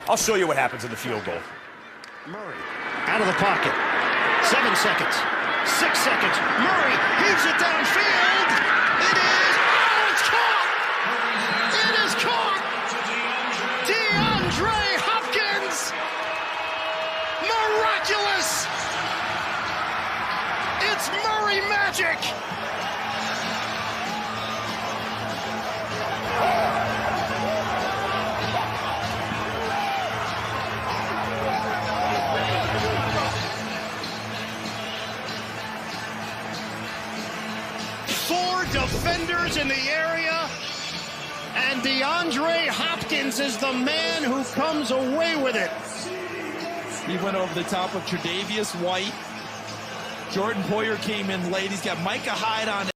I'll show you what happens in the field goal. Murray out of the pocket. 7 seconds. 6 seconds. Murray heaves it downfield. It is. Oh, it's caught. It is caught. DeAndre Hopkins. Miraculous. It's Murray magic. Four defenders in the area, and DeAndre Hopkins is the man who comes away with it. He went over the top of Tre'Davious White. Jordan Poyer came in late. He's got Micah Hyde on it.